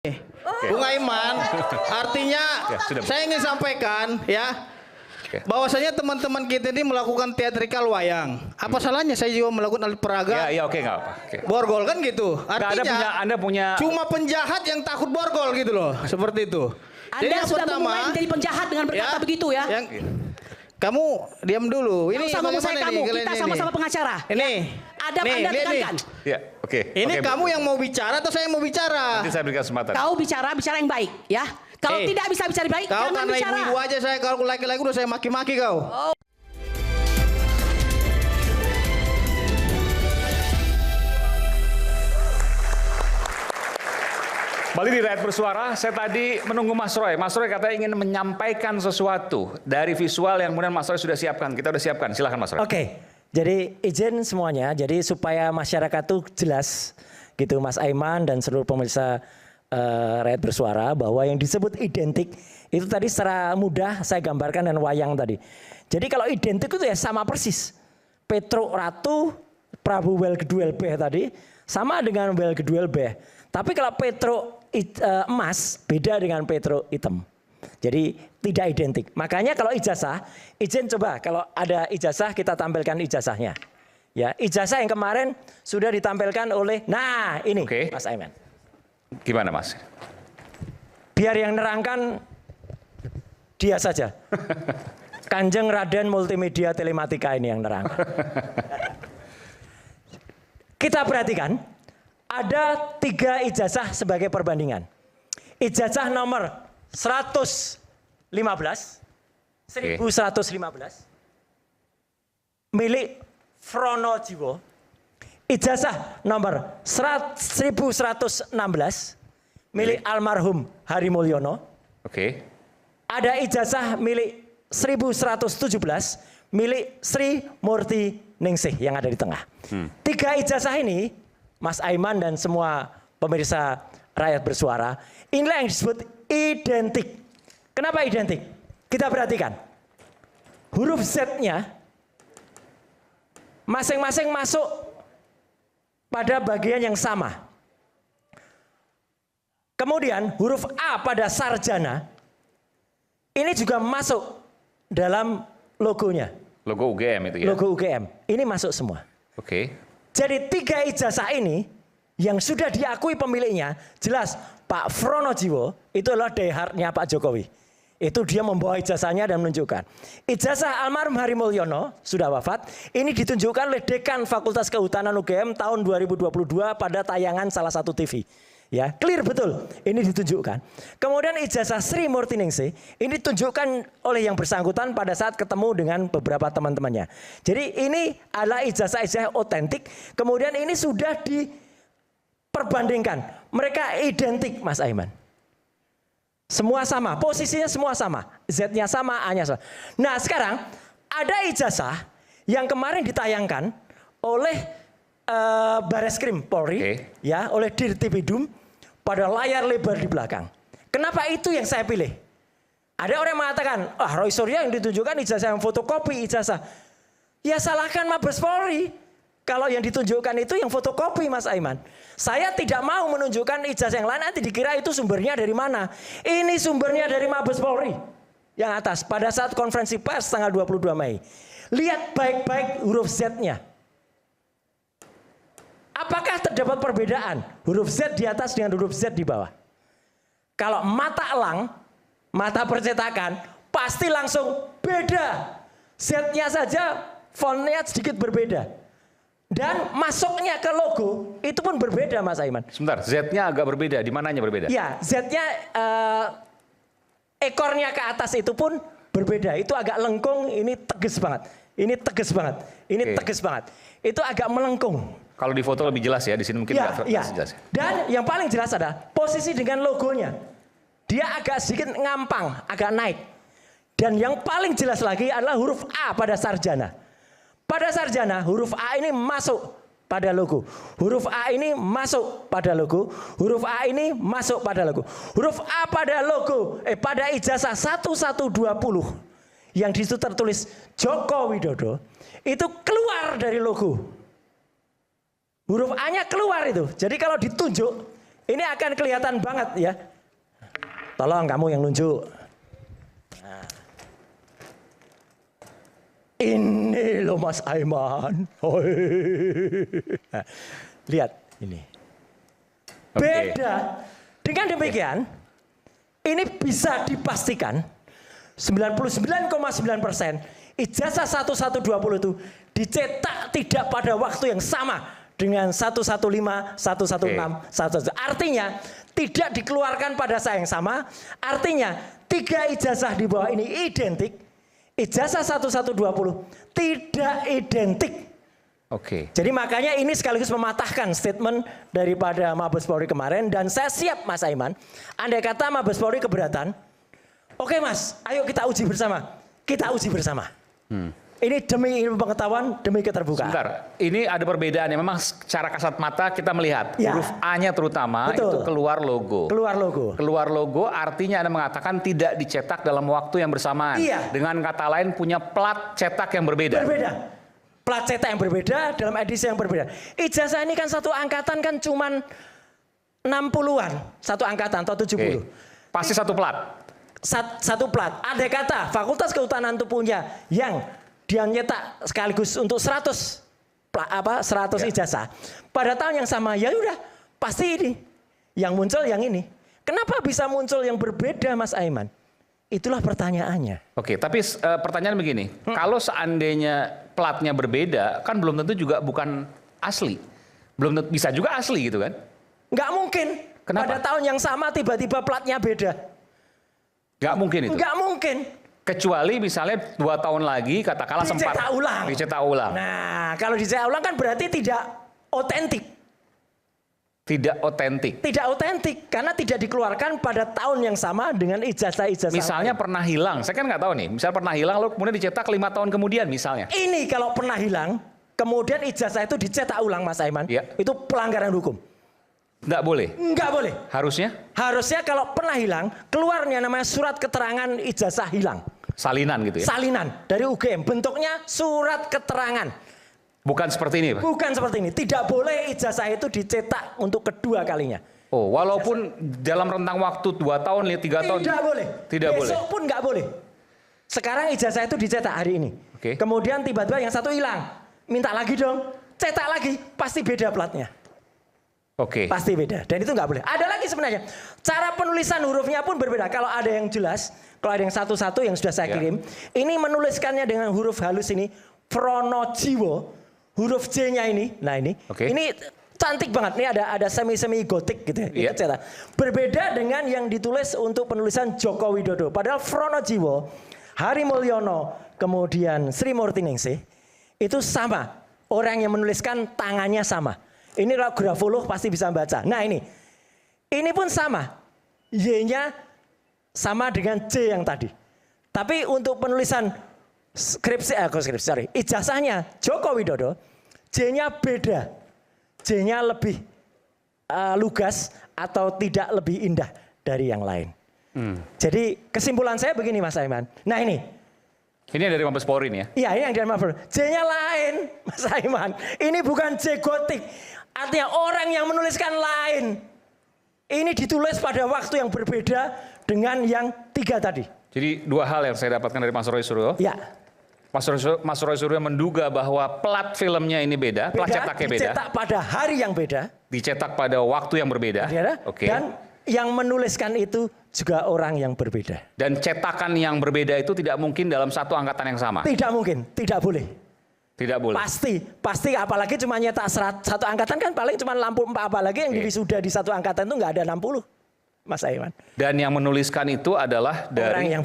Bung Aiman, artinya saya ingin sampaikan ya, bahwasanya teman-teman kita ini melakukan teatrikal wayang. Apa salahnya saya juga melakukan alat peraga? Ya, oke, nggak apa. Borgol kan gitu. Artinya Anda punya cuma penjahat yang takut borgol gitu loh, seperti itu. Anda sudah memulai menjadi penjahat dengan berkata begitu ya? Kamu diam dulu. Ini sama saya kamu, kita sama-sama pengacara. Ini. Adab Anda tekankan. Ya, oke. Ini kamu yang mau bicara atau saya yang mau bicara? Nanti saya berikan kesempatan. Kau bicara yang baik ya. Kalau tidak bisa bicara baik, kau jangan karena bicara. ibu-ibu aja saya, kalau laki-laki udah saya maki-maki kau. Oh. Balik di Rakyat Bersuara, saya tadi menunggu Mas Roy. Mas Roy katanya ingin menyampaikan sesuatu dari visual yang kemudian Mas Roy sudah siapkan. Kita sudah siapkan, silahkan Mas Roy. Oke, jadi izin semuanya, jadi supaya masyarakat tuh jelas gitu Mas Aiman dan seluruh pemirsa Rakyat Bersuara bahwa yang disebut identik itu tadi secara mudah saya gambarkan dengan wayang tadi. Jadi kalau identik itu ya sama persis. Petruk Ratu, Prabu Welgeduel Beh tadi sama dengan Welgeduel Beh. Tapi kalau Petruk emas beda dengan Petruk hitam. Jadi tidak identik. Makanya kalau ijazah, izin coba kalau ada ijazah kita tampilkan ijazahnya. Ya, ijazah yang kemarin sudah ditampilkan oleh, nah ini Mas Aiman. Gimana Mas? Biar yang nerangkan dia saja. Kanjeng Raden Multimedia Telematika ini yang nerangkan. Kita perhatikan, ada 3 ijazah sebagai perbandingan. Ijazah nomor 1115 milik Fronojiwo. Ijazah nomor 1116 milik almarhum Hari Mulyono. Oke. Ada ijazah milik 1117 milik Sri Murti Ningsih yang ada di tengah. 3 ijazah ini Mas Aiman dan semua pemirsa Rakyat Bersuara, inilah yang disebut identik. Kenapa identik? Kita perhatikan. Huruf Z-nya masing-masing masuk pada bagian yang sama. Kemudian huruf A pada sarjana ini juga masuk dalam logonya. Logo UGM itu ya? Logo UGM. Ini masuk semua. Oke. Jadi 3 ijazah ini yang sudah diakui pemiliknya, jelas Pak Fronojiwo itu adalah diehardnya Pak Jokowi. Itu dia membawa ijazahnya dan menunjukkan. Ijazah almarhum Hari Mulyono sudah wafat. Ini ditunjukkan oleh Dekan Fakultas Kehutanan UGM tahun 2022 pada tayangan salah satu TV. Ya, clear betul. Ini ditunjukkan. Kemudian ijazah Sri Murti Ningsih ini ditunjukkan oleh yang bersangkutan pada saat ketemu dengan beberapa teman-temannya. Jadi ini adalah ijazah-ijazah otentik. Kemudian ini sudah diperbandingkan. Mereka identik, Mas Aiman. Semua sama, posisinya semua sama. Z-nya sama, A-nya sama. Nah sekarang ada ijazah yang kemarin ditayangkan oleh Bareskrim Polri, ya, oleh Dirtipidum pada layar lebar di belakang. Kenapa itu yang saya pilih? Ada orang yang mengatakan, Roy Suryo yang ditunjukkan ijazah yang fotokopi ijazah. Ya salahkan Mabes Polri. Kalau yang ditunjukkan itu yang fotokopi Mas Aiman. Saya tidak mau menunjukkan ijazah yang lain, nanti dikira itu sumbernya dari mana. Ini sumbernya dari Mabes Polri. Yang atas, pada saat konferensi pers tanggal 22 Mei. Lihat baik-baik huruf Z-nya. Apakah terdapat perbedaan huruf Z di atas dengan huruf Z di bawah? Kalau mata elang, mata percetakan, pasti langsung beda. Z-nya saja fontnya sedikit berbeda. Dan masuknya ke logo itu pun berbeda Mas Aiman. Sebentar, Z-nya agak berbeda. Di mananya berbeda? Ya, Z-nya ekornya ke atas itu pun berbeda. Itu agak lengkung, ini tegas banget. Ini tegas banget. Ini tegas banget. Itu agak melengkung. Kalau di foto lebih jelas ya, di sini mungkin nggak jelas. Dan yang paling jelas adalah posisi dengan logonya. Dia agak sedikit ngampang, agak naik. Dan yang paling jelas lagi adalah huruf A pada sarjana. Pada sarjana, huruf A ini masuk pada logo. Huruf A ini masuk pada logo. Huruf A ini masuk pada logo. Huruf A pada logo, pada ijazah 1120 yang di situ tertulis Joko Widodo, itu keluar dari logo. Huruf A-nya keluar itu. Jadi kalau ditunjuk, Ini akan kelihatan banget ya. Tolong kamu yang nunjuk. Nah. Ini loh Mas Aiman. Nah, lihat ini. Beda. Dengan demikian, ini bisa dipastikan 99,9% ijazah 1120 itu dicetak tidak pada waktu yang sama dengan 115, 116, 117. Artinya tidak dikeluarkan pada saat yang sama. Artinya 3 ijazah di bawah ini identik. Ijazah 1120 tidak identik. Oke. Jadi makanya ini sekaligus mematahkan statement daripada Mabes Polri kemarin. Dan saya siap Mas Aiman. Andai kata Mabes Polri keberatan. Oke Mas, ayo kita uji bersama. Kita uji bersama. Ini demi ilmu pengetahuan, demi keterbukaan. Sebentar, ini ada perbedaan yang memang secara kasat mata kita melihat. Ya. Huruf A-nya terutama Betul. itu keluar logo. Keluar logo. Keluar logo artinya Anda mengatakan tidak dicetak dalam waktu yang bersamaan. Iya. Dengan kata lain punya plat cetak yang berbeda. Berbeda. Plat cetak yang berbeda dalam edisi yang berbeda. Ijazah ini kan satu angkatan kan cuman 60-an. Satu angkatan atau 70. Oke. Pasti satu plat. Satu plat. Ada kata Fakultas Kehutanan itu punya yang dia nyetak sekaligus untuk 100 ijazah. Pada tahun yang sama ya udah pasti ini yang muncul yang ini. Kenapa bisa muncul yang berbeda Mas Aiman? Itulah pertanyaannya. Oke, tapi pertanyaan begini, kalau seandainya platnya berbeda, kan belum tentu juga bukan asli. Belum tentu, bisa juga asli gitu kan? Nggak mungkin. Kenapa? Pada tahun yang sama tiba-tiba platnya beda. Nggak mungkin itu. Nggak mungkin. Kecuali misalnya 2 tahun lagi katakanlah sempat Dicetak ulang. dicetak ulang. Nah, kalau dicetak ulang kan berarti tidak otentik. Tidak otentik. Tidak otentik karena tidak dikeluarkan pada tahun yang sama dengan ijazah-ijazah. Misalnya pernah hilang, saya kan nggak tahu nih. Misalnya pernah hilang lalu kemudian dicetak 5 tahun kemudian misalnya. Ini kalau pernah hilang, kemudian ijazah itu dicetak ulang Mas Aiman, Ya. itu pelanggaran hukum. Nggak boleh. Nggak boleh. Harusnya Harusnya kalau pernah hilang, keluarnya namanya surat keterangan ijazah hilang. salinan gitu ya. Salinan dari UGM, bentuknya surat keterangan. Bukan seperti ini, Pak. Bukan seperti ini. Tidak boleh ijazah itu dicetak untuk kedua kalinya. Oh, walaupun dalam rentang waktu 2 tahun, 3 tahun. Tidak boleh. Tidak boleh. Besok pun nggak boleh. Sekarang ijazah itu dicetak hari ini. Oke. Kemudian tiba-tiba yang satu hilang. Minta lagi dong. Cetak lagi. Pasti beda platnya. Oke. Pasti beda. Dan itu nggak boleh. Ada lagi sebenarnya. Cara penulisan hurufnya pun berbeda. Kalau ada yang jelas, kalau ada yang satu-satu yang sudah saya kirim. Ini menuliskannya dengan huruf halus ini. Pronojiwo. Huruf J-nya ini. Nah ini. Oke. Ini cantik banget. Ini ada semi-semi gotik gitu ya. Iya. Itu cetak. Berbeda dengan yang ditulis untuk penulisan Joko Widodo. Padahal Pronojiwo, Hari Mulyono, kemudian Sri Murtiningsih. Itu sama. Orang yang menuliskan tangannya sama. Ini kalau grafolog pasti bisa baca. Nah ini. Ini pun sama. Y-nya sama dengan J yang tadi. Tapi untuk penulisan ijazahnya Joko Widodo, J-nya beda. J-nya lebih lugas atau tidak lebih indah dari yang lain. Jadi kesimpulan saya begini Mas Aiman. Nah ini. Ini dari Mabes Polri nih ya. Iya ini yang dari Mabes Polri. J-nya lain Mas Aiman. Ini bukan J gotik. Artinya orang yang menuliskan lain. Ini ditulis pada waktu yang berbeda dengan yang 3 tadi. Jadi 2 hal yang saya dapatkan dari Mas Roy Suryo. Ya. Mas Roy Suryo menduga bahwa plat filmnya ini beda, plat cetaknya beda. Dicetak pada hari yang beda. Dicetak pada waktu yang berbeda. Oke. Dan yang menuliskan itu juga orang yang berbeda. Dan cetakan yang berbeda itu tidak mungkin dalam satu angkatan yang sama. Tidak mungkin, tidak boleh. Tidak boleh. Pasti apalagi cuma nyetak satu angkatan kan paling cuma lampu 4 apalagi yang wisuda di satu angkatan itu nggak ada 60. Mas Aiman. Dan yang menuliskan itu adalah dari orang yang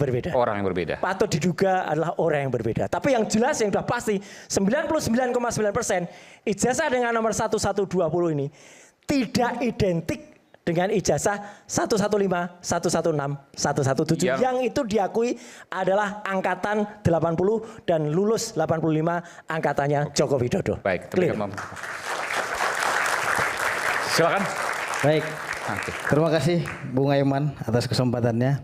berbeda. Patut diduga adalah orang yang berbeda. Tapi yang jelas yang sudah pasti 99,9% ijazah dengan nomor 1120 ini tidak identik dengan ijazah 115, 116, 117 yang itu diakui adalah angkatan 80 dan lulus 85 angkatannya Joko Widodo. Baik, silakan. Baik. Terima kasih Bung Aiman atas kesempatannya.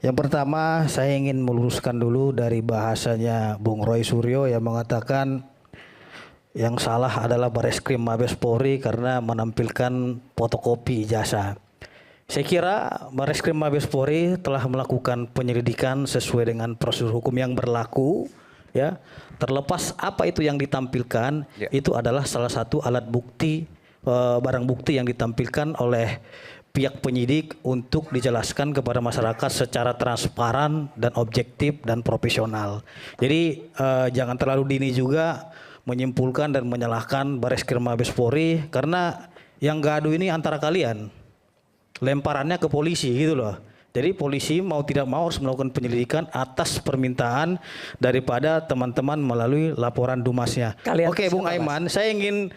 Yang pertama saya ingin meluruskan dulu dari bahasanya Bung Roy Suryo yang mengatakan yang salah adalah Bareskrim Mabes Polri karena menampilkan fotokopi ijazah. Saya kira Bareskrim Mabes Polri telah melakukan penyelidikan sesuai dengan prosedur hukum yang berlaku, ya. Terlepas apa itu yang ditampilkan, itu adalah salah satu alat bukti, barang bukti yang ditampilkan oleh pihak penyidik untuk dijelaskan kepada masyarakat secara transparan dan objektif dan profesional. Jadi jangan terlalu dini juga menyimpulkan dan menyalahkan Bareskrim Mabes Polri, karena yang gaduh ini antara kalian. Lemparannya ke polisi gitu loh. Jadi polisi mau tidak mau harus melakukan penyelidikan atas permintaan daripada teman-teman melalui laporan Dumasnya. Oke, Bung Aiman, saya ingin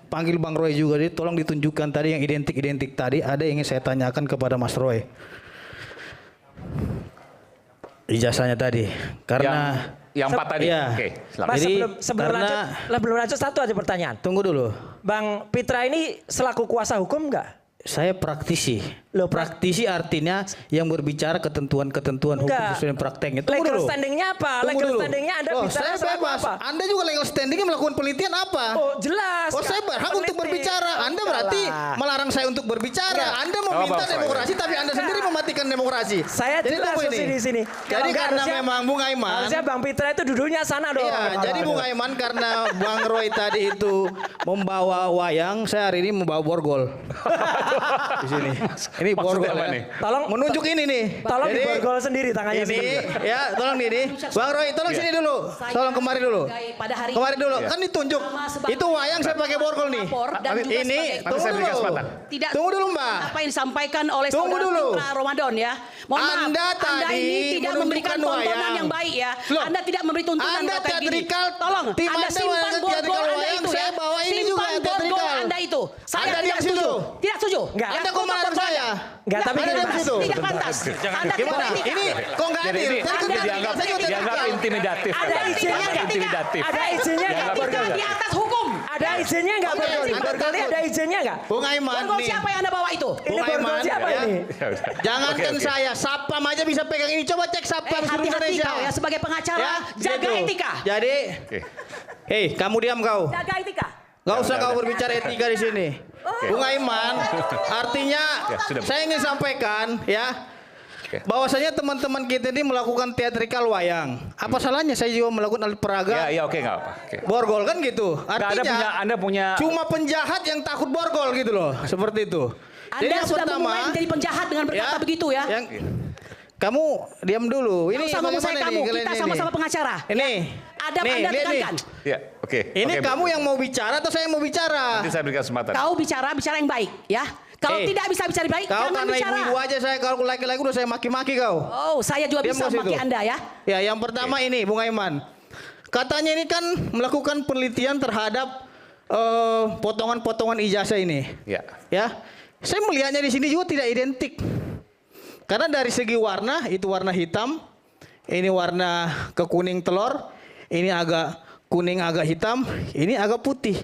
panggil Bang Roy juga. Jadi tolong ditunjukkan tadi yang identik-identik tadi. Ada yang ingin saya tanyakan kepada Mas Roy. Ijazahnya tadi. Karena yang 4 tadi. Iya. Oke, silakan. Mas, Jadi, sebelum lanjut satu aja pertanyaan. Tunggu dulu. Bang Pitra ini selaku kuasa hukum enggak? Saya praktisi. Loh, praktisi artinya yang berbicara ketentuan-ketentuan hukum sesuai dengan prakteknya. Tunggu legal dulu. standingnya apa? Tunggu Legal dulu. standingnya Anda Loh, bicara saya selaku bebas. apa? Anda juga legal standingnya melakukan penelitian apa? Oh jelas. Oh, saya berhak untuk berbicara. Anda berarti melarang saya untuk berbicara. Anda meminta demokrasi, tapi Anda sendiri mematikan demokrasi. Saya Jadi jelas tunggu ini. di sini. Jadi karena memang Bung Aiman. Harusnya Bang Pitra itu duduknya sana dong. Iya, jadi Bung Aiman karena Bang Roy tadi itu membawa wayang, saya hari ini membawa borgol. Di sini. Ini borgol apa ya. nih? Tolong menunjuk ini nih. Tolong Jadi, diborgol sendiri tangannya ini sendiri. ya, tolong ini. Bang Roy, tolong sini dulu. Tolong kemari dulu. Pada hari Kemari dulu. Iya. Kan ditunjuk. Itu wayang saya pakai borgol nih. Ini nanti saya berikan kesempatan. Tidak, tunggu dulu, Mbak. apa yang disampaikan oleh Tunggu saudara dulu. Pitra Ramadan ya. Mohon maaf, Anda tadi ini tidak memberikan menunjukkan tontonan wayang. yang baik ya. Loh, Anda tidak memberi tuntunan Anda kalau kayak gini. teatrikal, Tolong, tim Anda Anda simpan wayang borgol teatrikal Anda wayang, itu ya. saya bawa ini juga Simpan borgol teatrikal. Anda itu. Saya Anda tidak diam setuju. situ. Tidak setuju. Enggak. Anda Lihat kok foto melarang borgol saya? Anda. Enggak, tapi Anda gini, diam Mas. situ. Tidak pantas. Anda tidak Gimana? etika. Ini kok nggak Jadi adil? ini Saya juga dianggap teatrikal. dianggap intimidatif. Ada izinnya nggak? Intimidatif. Ada izinnya nggak Dianggap borgol? Di atas hukum. Ada izinnya nggak Oke, borgol? Anda Borgolnya takut. ada izinnya nggak? Bung Aiman Borgol nih. siapa yang Anda bawa itu? Ini Bung borgol Aiman, siapa ya. ini? Jangankan Oke. saya, Sapam aja bisa pegang ini. Coba cek Sapam seluruh Hati-hati Indonesia. kau ya sebagai pengacara. Ya, Jaga gitu. etika. Jadi, Oke. hei, kamu diam kau. Jaga etika. Gak usah udah, kau udah. berbicara etika di sini. Bung Aiman, artinya sudah. saya ingin sampaikan ya, Oke. bahwasanya teman-teman kita ini melakukan teatrikal wayang. Apa salahnya saya juga melakukan alat peraga? Ya, oke enggak apa. Oke. Borgol kan gitu. Nggak, Artinya Anda punya cuma penjahat yang takut borgol gitu loh, seperti itu. Jadi Anda yang sudah pertama, memulai menjadi penjahat dengan berkata begitu ya. Kamu diam dulu. Ini Ini sama saya bagaimana kamu, nih, kita kalian ini? sama-sama pengacara. Ini. Adab Nih, Anda lihat nih. tekankan. Ya, oke. Ini Oke, kamu yang mau bicara atau saya yang mau bicara? Nanti saya berikan kesempatan. Kau bicara yang baik ya. Kalau tidak bisa bicara baik, Kau jangan karena bicara. ibu-ibu aja saya, kalau laki-laki udah saya maki-maki kau. Oh, saya juga Diam bisa kau maki situ. Anda ya. Ya, yang pertama ini Bung Aiman. Katanya ini kan melakukan penelitian terhadap potongan-potongan ijazah ini. Ya. Ya. Saya melihatnya di sini juga tidak identik. Karena dari segi warna, itu warna hitam, ini warna kekuning telur, ini agak kuning agak hitam, ini agak putih.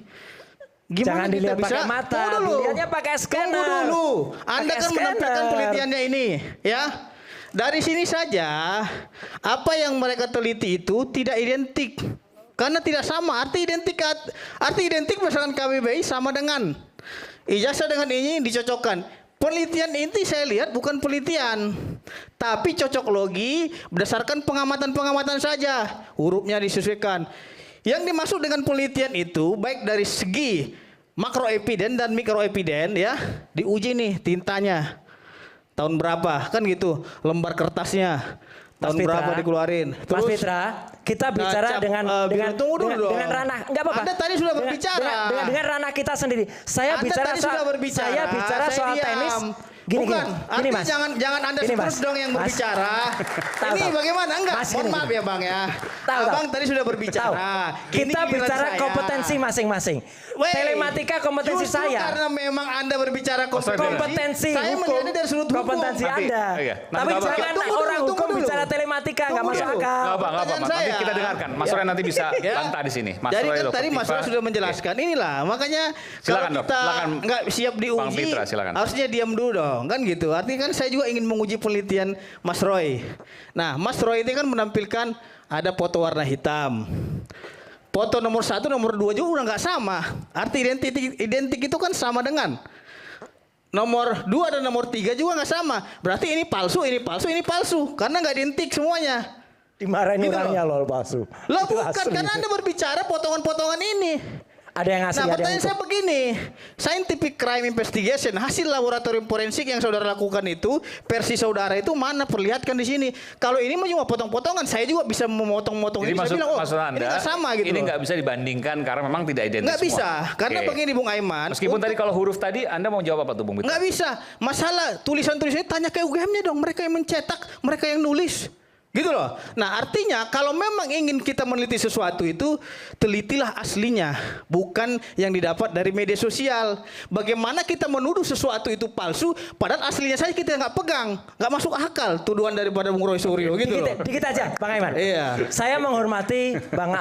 Jangan kita dilihat bisa? pakai mata, Tunggu dulu. dilihatnya pakai scanner. Tunggu dulu. Anda Pakai kan menampilkan scanner. penelitiannya ini, ya. Dari sini saja, apa yang mereka teliti itu tidak identik. Karena tidak sama, arti identik berdasarkan KBBI sama dengan ijazah dengan ini dicocokkan. Penelitian ini saya lihat bukan penelitian, tapi cocok logi berdasarkan pengamatan-pengamatan saja. Hurufnya disesuaikan. Yang dimaksud dengan penelitian itu baik dari segi makroepiden dan mikroepiden ya, diuji nih tintanya. Tahun berapa kan gitu, lembar kertasnya. Tahun Mas Pitra, berapa dikeluarin. Mas Pitra, kita bicara dengan tunggu dulu dong. dengan ranah, enggak apa-apa. Anda tadi sudah Dengan- berbicara. dengan ranah kita sendiri. Saya Anda bicara tadi soal sudah berbicara. saya bicara saya soal diam. tenis. Gini, Bukan, gini, artinya Mas. jangan Anda Gini, terus Mas. dong yang Mas. berbicara. Tahu, Ini tahu. bagaimana? Enggak, Mas, mohon gini, maaf gini. ya Bang ya. Tahu, Abang tahu. tadi sudah Tahu. berbicara. Ini Kita giliran bicara saya. kompetensi masing-masing. Wey, Telematika kompetensi justru saya. karena memang Anda berbicara Kompetensi saya hukum, melihatnya dari sudut hukum. kompetensi Nanti, Anda. iya. Nanti Tapi nggak apa-apa. jangan Tunggu dulu, orang tunggu hukum dulu. bicara telematika, nggak Tunggu masuk dulu. akal. Nggak apa, Pertanyaan Nanti saya. kita dengarkan. Mas Roy nanti bisa bantah di sini. Mas Jadi Roy kan Dr. tadi Mas Tifa. Roy sudah menjelaskan inilah makanya Silakan, kalau Dok. kita Silakan. nggak siap Bang diuji Pitra, silakan. harusnya diam dulu dong kan gitu. Artinya kan saya juga ingin menguji penelitian Mas Roy. Nah Mas Roy ini kan menampilkan ada foto warna hitam. foto nomor 1, nomor 2 juga udah nggak sama. Arti identik itu kan sama dengan nomor 2 dan nomor 3 juga nggak sama. Berarti ini palsu, ini palsu, ini palsu. Karena nggak identik semuanya. Dimarahin Gitu orangnya loh palsu. Lah Itu bukan, asli. karena Anda berbicara potongan-potongan ini. Ada yang asli, Nah ada yang pertanyaan saya begini, scientific crime investigation, hasil laboratorium forensik yang saudara lakukan itu, versi saudara itu mana, perlihatkan di sini. Kalau ini cuma potong-potongan, saya juga bisa memotong-motong Jadi ini. Saya bilang, maksud Anda, ini nggak sama gitu. ini loh. nggak bisa dibandingkan karena memang tidak identik Nggak semua. bisa, karena Oke. begini Bung Aiman. Meskipun tadi kalau huruf tadi Anda mau jawab apa tuh Bung Mitra? Nggak bisa, masalah tulisan-tulisannya tanya ke UGM-nya dong, mereka yang mencetak, mereka yang nulis. Gitu loh. Nah artinya kalau memang ingin kita meneliti sesuatu itu, telitilah aslinya, bukan yang didapat dari media sosial. Bagaimana kita menuduh sesuatu itu palsu, padahal aslinya saja kita nggak pegang, nggak masuk akal tuduhan daripada Bung Roy Suryo gitu loh. Dikit aja, Bang Aiman. Iya. Saya menghormati Bang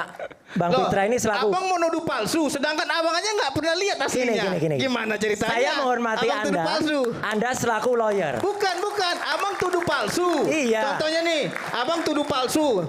Loh, Pitra ini selaku. Abang menuduh palsu, sedangkan abang aja nggak pernah lihat aslinya. Gini. Gimana ceritanya? Saya menghormati abang tuduh Anda. palsu. Anda selaku lawyer. Bukan, abang tuduh palsu. Iya. Contohnya nih, abang tuduh palsu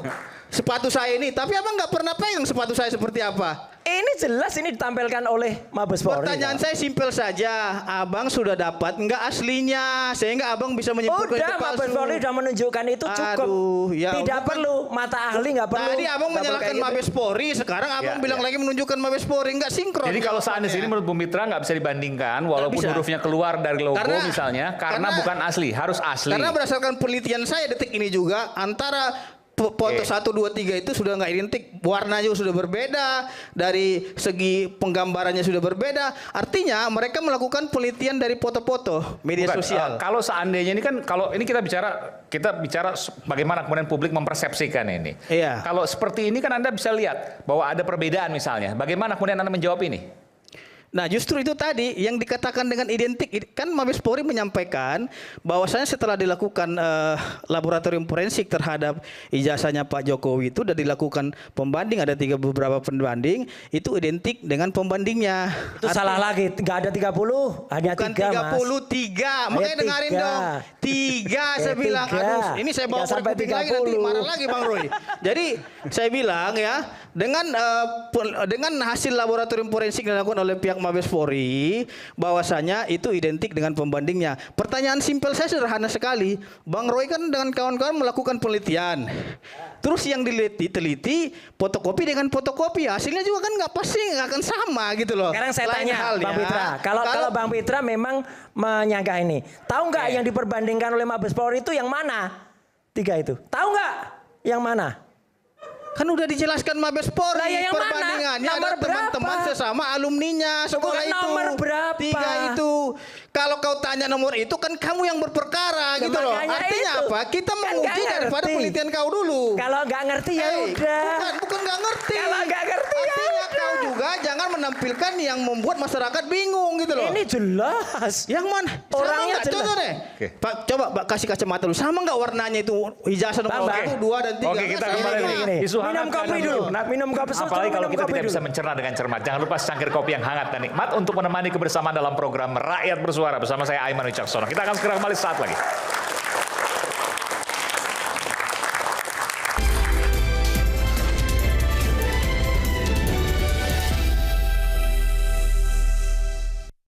sepatu saya ini, tapi abang nggak pernah pegang sepatu saya seperti apa. Ini jelas ini ditampilkan oleh Mabes Polri. Pertanyaan Pak. saya simpel saja, abang sudah dapat nggak aslinya, sehingga abang bisa menyebutkan itu Udah, palsu. Mabes Polri sudah menunjukkan itu cukup. Aduh, ya Tidak udah. perlu mata ahli, nggak perlu. Tadi abang Nggak perlu menyalahkan kayak gitu. Mabes Polri, sekarang abang Ya, bilang ya. lagi menunjukkan Mabes Polri, nggak sinkron. Jadi kalau seandainya jawabannya. ini menurut Bung Mitra nggak bisa dibandingkan walaupun bisa. hurufnya keluar dari logo Karena- misalnya karena bukan asli, harus asli. Karena berdasarkan penelitian saya detik ini juga antara foto Oke. 1, 2, 3 itu sudah nggak identik, warnanya sudah berbeda, dari segi penggambarannya sudah berbeda. Artinya mereka melakukan penelitian dari foto-foto media Bukan, sosial. kalau seandainya ini kan kalau ini kita bicara bagaimana kemudian publik mempersepsikan ini. Iya. Kalau seperti ini kan Anda bisa lihat bahwa ada perbedaan misalnya. Bagaimana kemudian Anda menjawab ini? Nah justru itu tadi yang dikatakan dengan identik, kan Mabes Polri menyampaikan bahwasanya setelah dilakukan laboratorium forensik terhadap ijazahnya Pak Jokowi itu sudah dilakukan pembanding, ada beberapa pembanding, itu identik dengan pembandingnya. Itu salah lagi, nggak ada 30, hanya Bukan 3 Mas. 33, makanya dengerin 3. dong. 3 saya bilang, 3. aduh ini saya bawa 3 sampai kuping lagi nanti 30. marah lagi Bang Roy. Jadi saya bilang ya, dengan hasil laboratorium forensik yang dilakukan oleh pihak Mabes Polri, bahwasanya itu identik dengan pembandingnya. Pertanyaan simpel saya sederhana sekali. Bang Roy kan dengan kawan-kawan melakukan penelitian. Terus yang teliti fotokopi dengan fotokopi, hasilnya juga kan nggak pasti nggak akan sama gitu loh. Sekarang saya Lain tanya halnya, Bang Pitra, kalau Bang Pitra memang menyangka ini, tahu nggak yang diperbandingkan oleh Mabes Polri itu yang mana? 3 itu, tahu nggak yang mana? kan udah dijelaskan Mabes Polri Lah, ya yang mana? perbandingannya Nomor ada teman-teman berapa? sesama alumninya sekolah Bukan itu. nomor berapa? 3 itu. Kalau kau tanya nomor itu kan kamu yang berperkara gitu loh. makanya Artinya itu. apa? Kita Kan menguji nggak daripada ngerti. penelitian kau dulu. Kalau nggak ngerti ya Hei, udah. bukan nggak ngerti. Kalau nggak ngerti ya Artinya udah. kau juga jangan menampilkan yang membuat masyarakat bingung gitu loh. Ini jelas. Yang mana? Orangnya Sama nggak? jelas. Contoh deh. Oke. Pak, coba Pak, kasih kacamata dulu. Sama nggak warnanya itu ijazah nomor Bang, 1, 2 dan 3? Oke, kita Sama kembali nggak? lagi. Isu Minum hangat kopi karena dulu. hangat. Minum kopi, Apalagi kalau minum kita kopi tidak dulu. bisa mencerna dengan cermat. Jangan lupa secangkir kopi yang hangat dan nikmat untuk menemani kebersamaan dalam program Rakyat Bersuara bersama saya Aiman Wicaksono. Kita akan segera kembali saat lagi.